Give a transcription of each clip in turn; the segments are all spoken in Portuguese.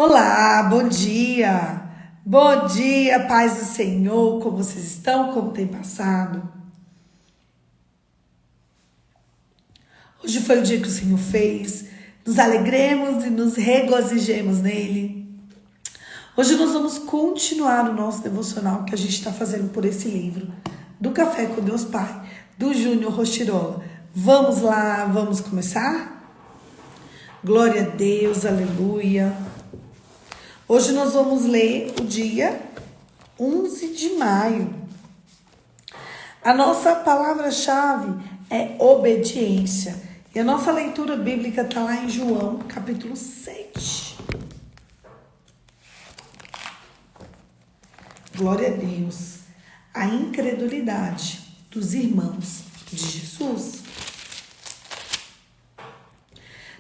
Olá, bom dia! Bom dia, paz do Senhor, como vocês estão? Como tem passado? Hoje foi o dia que o Senhor fez, nos alegremos e nos regozijemos nele. Hoje nós vamos continuar o nosso devocional que a gente está fazendo por esse livro, do Café com Deus Pai, do Júnior Rostirola. Vamos lá, vamos começar? Glória a Deus, aleluia! Hoje nós vamos ler o dia 11 de maio. A nossa palavra-chave é obediência. E a nossa leitura bíblica está lá em João, capítulo 7. Glória a Deus. A incredulidade dos irmãos de Jesus.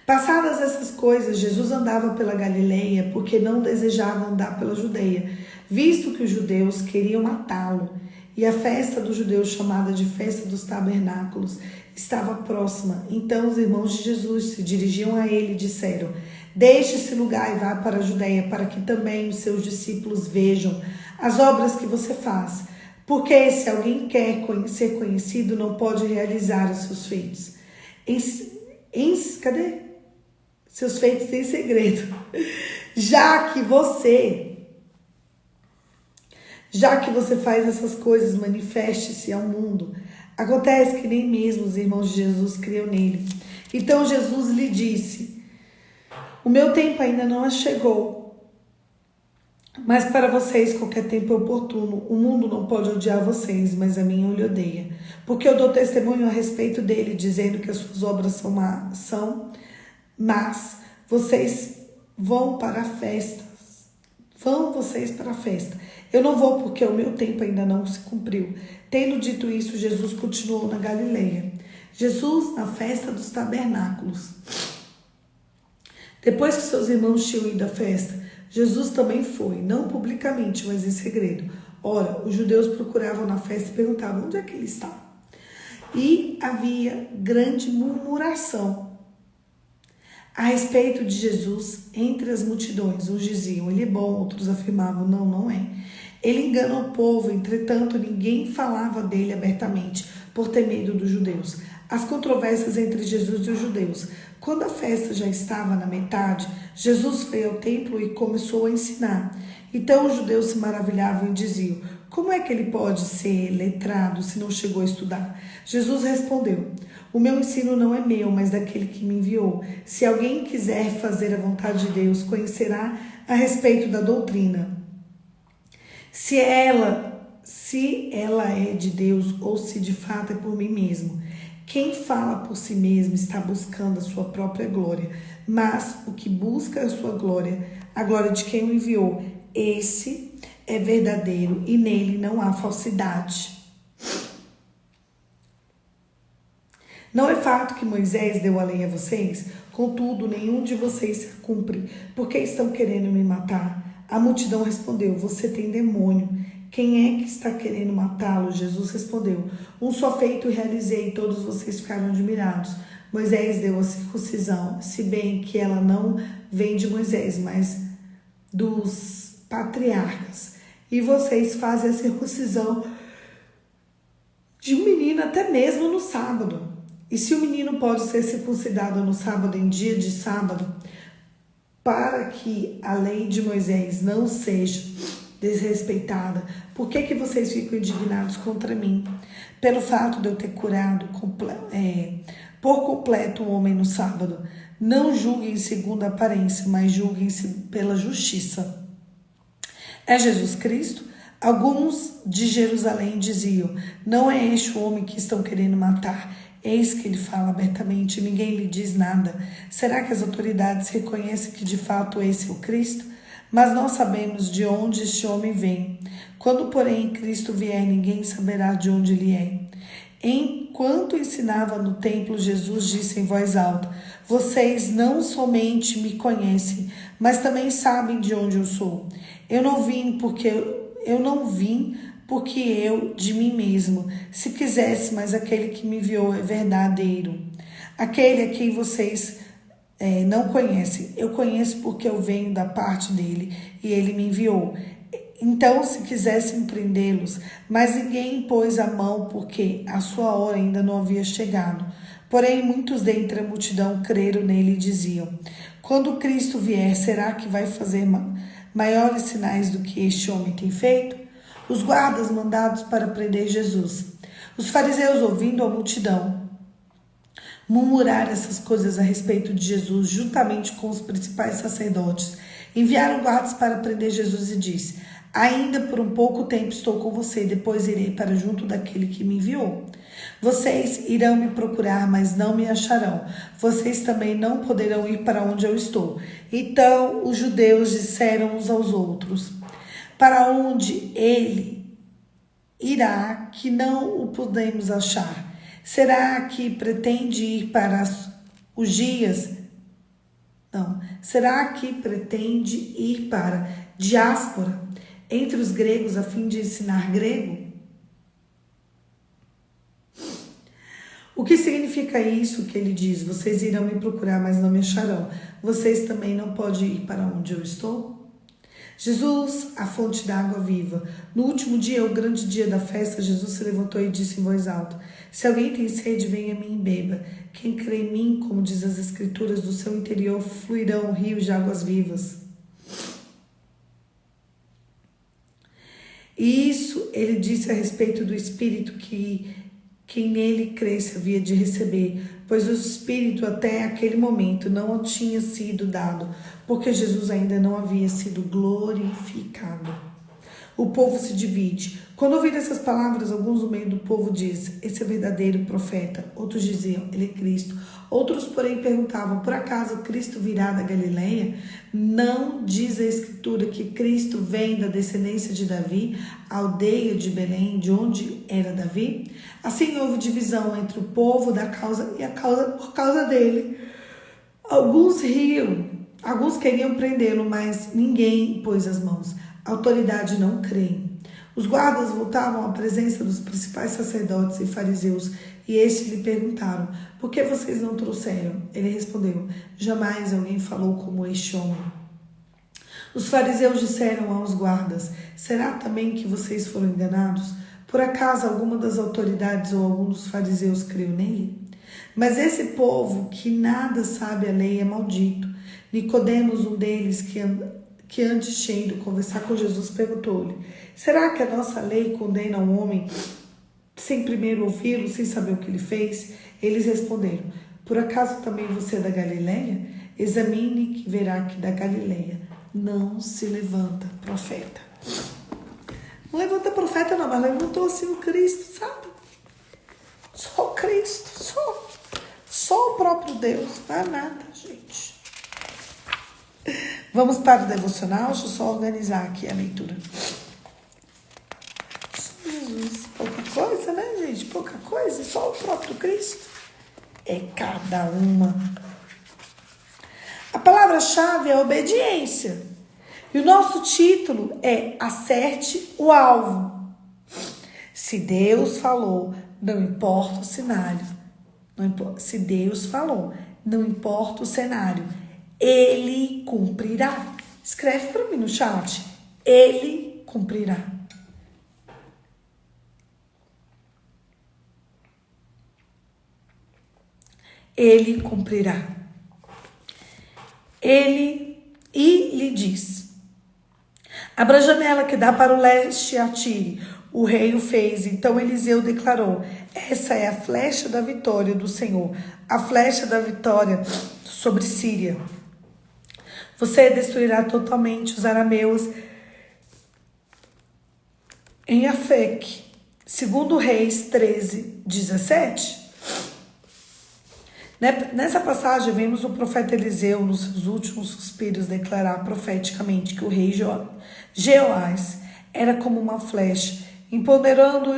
Passadas essas coisas, Jesus andava pela Galileia, porque não desejava andar pela Judeia, visto que os judeus queriam matá-lo. E a festa dos judeus, chamada de Festa dos Tabernáculos, estava próxima. Então os irmãos de Jesus se dirigiam a ele e disseram: deixe esse lugar e vá para a Judeia, para que também os seus discípulos vejam as obras que você faz. Porque se alguém quer ser conhecido, não pode realizar os seus feitos. Cadê? Seus feitos em segredo. Já que você faz essas coisas, manifeste-se ao mundo. Acontece que nem mesmo os irmãos de Jesus criam nele. Então Jesus lhe disse: o meu tempo ainda não chegou, mas para vocês qualquer tempo é oportuno. O mundo não pode odiar vocês, mas a mim lhe odeia. Porque eu dou testemunho a respeito dele, dizendo que as suas obras são mas vocês vão para a festa. Eu não vou porque o meu tempo ainda não se cumpriu. Tendo dito isso, Jesus continuou na Galileia. Jesus na festa dos tabernáculos. Depois que seus irmãos tinham ido à festa, Jesus também foi, não publicamente, mas em segredo. Ora, os judeus procuravam na festa e perguntavam: onde é que ele está? E havia grande murmuração a respeito de Jesus entre as multidões. Uns diziam: ele é bom, outros afirmavam: não, não é. Ele engana o povo, entretanto ninguém falava dele abertamente, por ter medo dos judeus. As controvérsias entre Jesus e os judeus. Quando a festa já estava na metade, Jesus foi ao templo e começou a ensinar. Então os judeus se maravilhavam e diziam: como é que ele pode ser letrado se não chegou a estudar? Jesus respondeu: o meu ensino não é meu, mas daquele que me enviou. Se alguém quiser fazer a vontade de Deus, conhecerá a respeito da doutrina. Se ela é de Deus ou se de fato é por mim mesmo. Quem fala por si mesmo está buscando a sua própria glória, mas o que busca a sua glória, a glória de quem o enviou, esse é verdadeiro e nele não há falsidade. Não é fato que Moisés deu a lei a vocês? Contudo, nenhum de vocês cumpre. Por que estão querendo me matar? A multidão respondeu: você tem demônio. Quem é que está querendo matá-lo? Jesus respondeu: um só feito realizei e todos vocês ficaram admirados. Moisés deu a circuncisão, se bem que ela não vem de Moisés, mas dos patriarcas. E vocês fazem a circuncisão de um menino até mesmo no sábado. E se o menino pode ser circuncidado no sábado, em dia de sábado, para que a lei de Moisés não seja desrespeitada, por que vocês ficam indignados contra mim? Pelo fato de eu ter curado por completo um homem no sábado. Não julguem segundo a aparência, mas julguem-se pela justiça. É Jesus Cristo? Alguns de Jerusalém diziam: não é este o homem que estão querendo matar? Eis que ele fala abertamente, ninguém lhe diz nada. Será que as autoridades reconhecem que de fato esse é o Cristo? Mas nós sabemos de onde este homem vem. Quando, porém, Cristo vier, ninguém saberá de onde ele é. Enquanto ensinava no templo, Jesus disse em voz alta: vocês não somente me conhecem, mas também sabem de onde eu sou. Eu não vim porque eu de mim mesmo. Se quisesse, mas aquele que me enviou é verdadeiro. Aquele a quem vocês não conhecem. Eu conheço porque eu venho da parte dele e ele me enviou. Então, se quisessem prendê-los, mas ninguém pôs a mão porque a sua hora ainda não havia chegado. Porém, muitos dentre a multidão creram nele e diziam: quando Cristo vier, será que vai fazer maiores sinais do que este homem tem feito? Os guardas mandados para prender Jesus. Os fariseus, ouvindo a multidão murmurar essas coisas a respeito de Jesus, juntamente com os principais sacerdotes, enviaram guardas para prender Jesus e disse: ainda por um pouco tempo estou com você, depois irei para junto daquele que me enviou. Vocês irão me procurar, mas não me acharão. Vocês também não poderão ir para onde eu estou. Então os judeus disseram uns aos outros: para onde ele irá que não o podemos achar? Será que pretende ir para os dias? Não. Será que pretende ir para diáspora entre os gregos a fim de ensinar grego? O que significa isso que ele diz? Vocês irão me procurar, mas não me acharão. Vocês também não podem ir para onde eu estou? Jesus, a fonte da água viva. No último dia, o grande dia da festa, Jesus se levantou e disse em voz alta: se alguém tem sede, venha a mim e beba. Quem crê em mim, como diz as Escrituras, do seu interior fluirão rios de águas vivas. E isso ele disse a respeito do Espírito que quem nele cresce havia de receber, pois o Espírito até aquele momento não tinha sido dado, porque Jesus ainda não havia sido glorificado. O povo se divide. Quando ouviram essas palavras, alguns no meio do povo dizem: esse é verdadeiro profeta. Outros diziam: ele é Cristo. Outros, porém, perguntavam: por acaso Cristo virá da Galileia? Não diz a Escritura que Cristo vem da descendência de Davi, aldeia de Belém, de onde era Davi? Assim houve divisão entre o povo da causa e a causa por causa dele. Alguns riam, alguns queriam prendê-lo, mas ninguém pôs as mãos. A autoridade não crê. Os guardas voltavam à presença dos principais sacerdotes e fariseus e estes lhe perguntaram: por que vocês não trouxeram? Ele respondeu: jamais alguém falou como este homem. Os fariseus disseram aos guardas: será também que vocês foram enganados? Por acaso alguma das autoridades ou algum dos fariseus creu nele? Mas esse povo que nada sabe a lei é maldito. Nicodemos, um deles que antes de ir conversar com Jesus, perguntou-lhe: será que a nossa lei condena um homem sem primeiro ouvi-lo, sem saber o que ele fez? Eles responderam: por acaso também você é da Galileia? Examine que verá que da Galileia não se levanta profeta. Não levanta profeta não, mas levantou assim o Cristo, sabe? Só o Cristo, só o próprio Deus, não é nada, gente. Vamos para o devocional, deixa eu só organizar aqui a leitura. Só Jesus, pouca coisa, né, gente? Pouca coisa, só o próprio Cristo. É cada uma. A palavra-chave é obediência. E o nosso título é Acerte o Alvo. Se Deus falou, não importa o cenário. Se Deus falou, não importa o cenário. Ele cumprirá. Escreve para mim no chat. Ele cumprirá. Ele cumprirá. Ele lhe diz: abra a janela que dá para o leste e atire. O rei o fez. Então Eliseu declarou: essa é a flecha da vitória do Senhor, a flecha da vitória sobre Síria. Você destruirá totalmente os arameus em Afec. Segundo Reis 13, 17. Nessa passagem, vemos o profeta Eliseu, nos seus últimos suspiros, declarar profeticamente que o rei Jeoás era como uma flecha, empoderando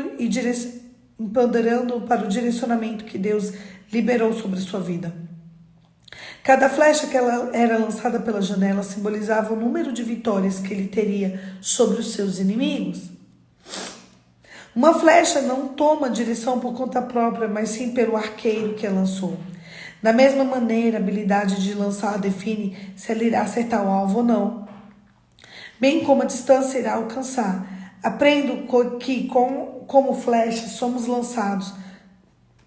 para o direcionamento que Deus liberou sobre sua vida. Cada flecha que ela era lançada pela janela simbolizava o número de vitórias que ele teria sobre os seus inimigos. Uma flecha não toma direção por conta própria, mas sim pelo arqueiro que a lançou. Da mesma maneira, a habilidade de lançar define se ele irá acertar o alvo ou não, bem como a distância irá alcançar. Aprendo que, como flechas, somos lançados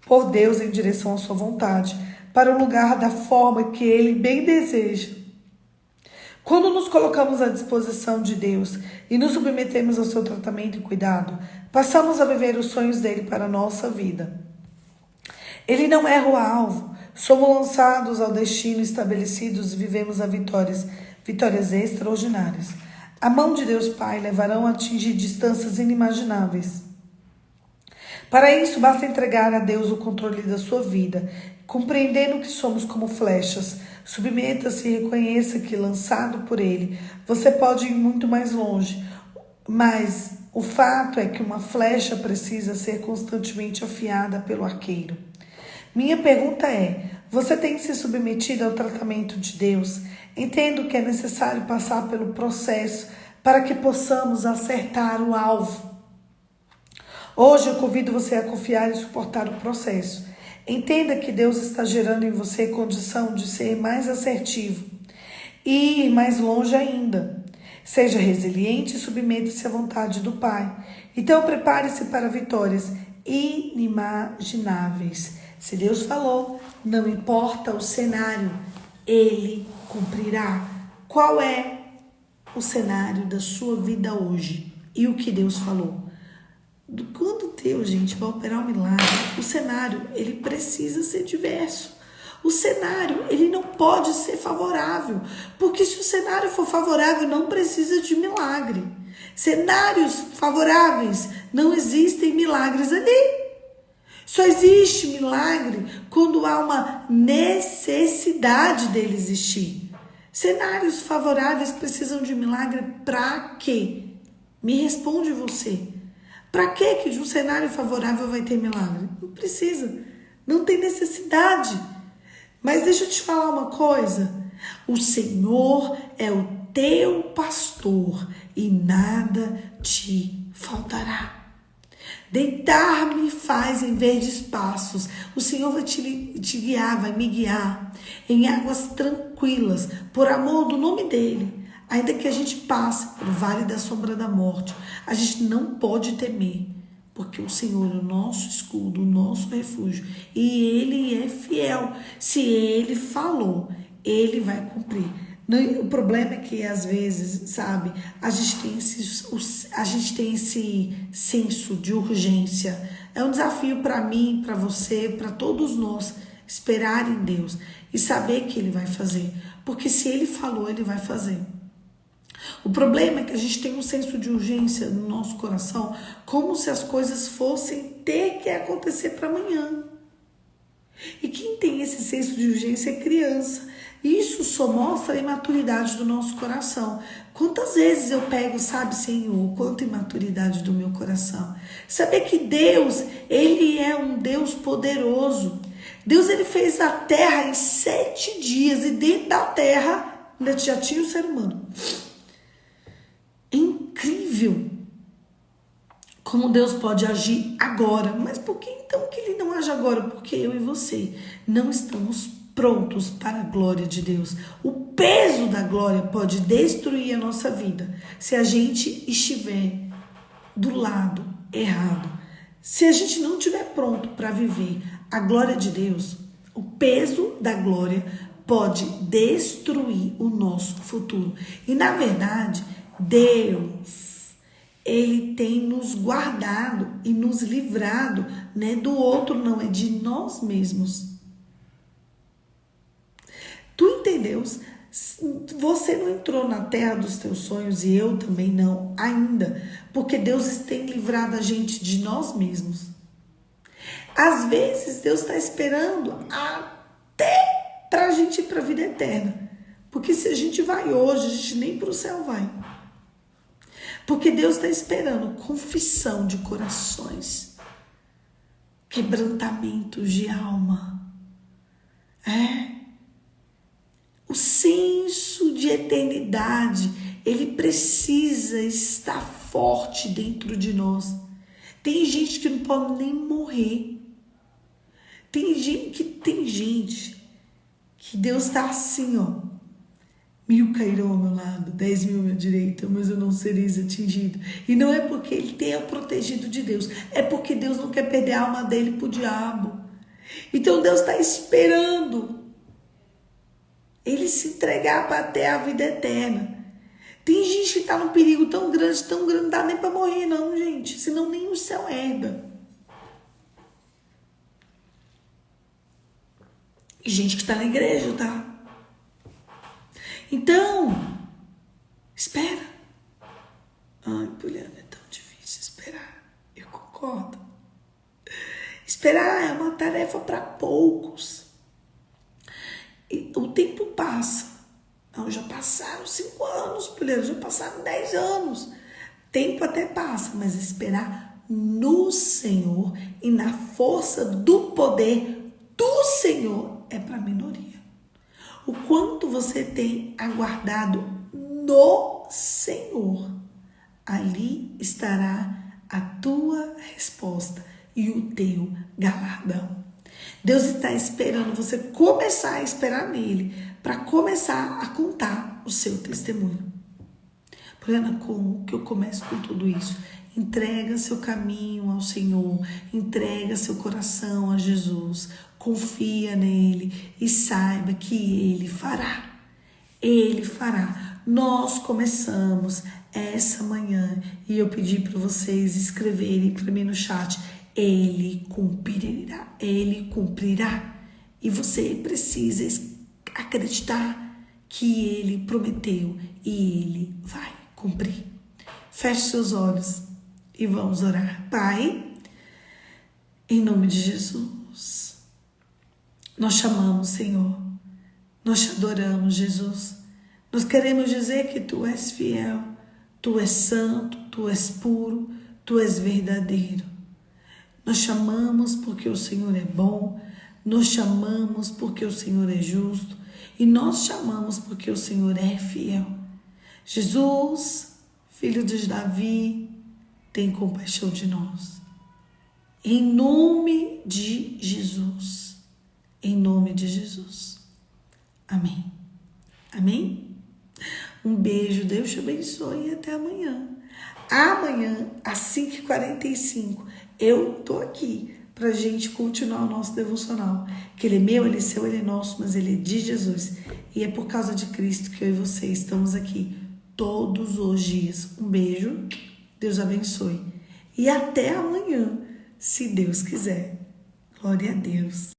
por Deus em direção à sua vontade, para o lugar da forma que Ele bem deseja. Quando nos colocamos à disposição de Deus e nos submetemos ao seu tratamento e cuidado, passamos a viver os sonhos dele para a nossa vida. Ele não erra o alvo, somos lançados ao destino estabelecidos e vivemos a vitórias extraordinárias. A mão de Deus Pai levarão a atingir distâncias inimagináveis. Para isso, basta entregar a Deus o controle da sua vida, compreendendo que somos como flechas. Submeta-se e reconheça que, lançado por Ele, você pode ir muito mais longe. Mas o fato é que uma flecha precisa ser constantemente afiada pelo arqueiro. Minha pergunta é: você tem se submetido ao tratamento de Deus? Entendo que é necessário passar pelo processo para que possamos acertar o alvo. Hoje eu convido você a confiar e suportar o processo. Entenda que Deus está gerando em você condição de ser mais assertivo e ir mais longe ainda. Seja resiliente e submeta-se à vontade do Pai. Então prepare-se para vitórias inimagináveis. Se Deus falou, não importa o cenário, Ele cumprirá. Qual é o cenário da sua vida hoje? E o que Deus falou? Quando Deus, gente, vai operar um milagre, o cenário, ele precisa ser diverso. O cenário, ele não pode ser favorável, porque se o cenário for favorável, não precisa de milagre. Cenários favoráveis, não existem milagres ali. Só existe milagre quando há uma necessidade dele existir. Cenários favoráveis precisam de milagre para quê? Me responde você. Para que de um cenário favorável vai ter milagre? Não precisa, não tem necessidade. Mas deixa eu te falar uma coisa. O Senhor é o teu pastor e nada te faltará. Deitar-me faz em verdes passos. O Senhor vai te guiar, vai me guiar em águas tranquilas, por amor do nome dele. Ainda que a gente passe pelo vale da sombra da morte, a gente não pode temer, porque o Senhor é o nosso escudo, o nosso refúgio, e Ele é fiel. Se Ele falou, Ele vai cumprir. O problema é que às vezes, sabe, a gente tem esse senso de urgência. É um desafio para mim, para você, para todos nós, esperar em Deus e saber que Ele vai fazer, porque se Ele falou, Ele vai fazer. O problema é que a gente tem um senso de urgência no nosso coração, como se as coisas fossem ter que acontecer para amanhã. E quem tem esse senso de urgência é criança. Isso só mostra a imaturidade do nosso coração. Quantas vezes eu pego, sabe, Senhor, quanta imaturidade do meu coração. Saber que Deus, Ele é um Deus poderoso. Deus, Ele fez a terra em 7 dias e dentro da terra ainda já tinha o ser humano. Incrível como Deus pode agir agora. Mas por que então que Ele não age agora? Porque eu e você não estamos prontos para a glória de Deus. O peso da glória pode destruir a nossa vida se a gente estiver do lado errado. Se a gente não estiver pronto para viver a glória de Deus, o peso da glória pode destruir o nosso futuro. E na verdade, Deus, Ele tem nos guardado e nos livrado, né, do outro, não é de nós mesmos. Tu entendeu? Você não entrou na terra dos teus sonhos e eu também não ainda, porque Deus tem livrado a gente de nós mesmos. Às vezes Deus está esperando até para a gente ir para a vida eterna, porque se a gente vai hoje, a gente nem para o céu vai. Porque Deus está esperando confissão de corações, quebrantamentos de alma. O senso de eternidade, ele precisa estar forte dentro de nós. Tem gente que não pode nem morrer. Tem gente que Deus está assim, ó. 1000 cairão ao meu lado, 10.000 à minha direita, mas eu não serei atingido. E não é porque ele tenha protegido de Deus, é porque Deus não quer perder a alma dele pro diabo. Então Deus está esperando ele se entregar para ter a vida eterna. Tem gente que está num perigo tão grande, não dá nem para morrer não, gente, senão nem o céu herda. E gente que está na igreja, tá? Então, espera. Ai, Poliana, é tão difícil esperar. Eu concordo. Esperar é uma tarefa para poucos. E o tempo passa. Não, já passaram 5 anos, Poliana, já passaram 10 anos. Tempo até passa, mas esperar no Senhor e na força do poder do Senhor é para a minoria. O quanto você tem aguardado no Senhor, ali estará a tua resposta e o teu galardão. Deus está esperando você começar a esperar nele para começar a contar o seu testemunho. Poliana, como que eu começo com tudo isso? Entrega seu caminho ao Senhor, entrega seu coração a Jesus, confia nele e saiba que ele fará. Ele fará. Nós começamos essa manhã e eu pedi para vocês escreverem para mim no chat. Ele cumprirá, ele cumprirá. E você precisa acreditar que ele prometeu e ele vai cumprir. Feche seus olhos e vamos orar. Pai, em nome de Jesus, nós chamamos, Senhor, nós te adoramos, Jesus. Nós queremos dizer que tu és fiel, tu és santo, tu és puro, tu és verdadeiro. Nós chamamos porque o Senhor é bom, nós chamamos porque o Senhor é justo e nós chamamos porque o Senhor é fiel. Jesus, filho de Davi, tem compaixão de nós. Em nome de Jesus. Em nome de Jesus. Amém. Amém? Um beijo, Deus te abençoe e até amanhã. Amanhã, às 5h45, eu tô aqui pra gente continuar o nosso devocional. Que ele é meu, ele é seu, ele é nosso, mas ele é de Jesus. E é por causa de Cristo que eu e você estamos aqui todos os dias. Um beijo, Deus abençoe. E até amanhã, se Deus quiser. Glória a Deus.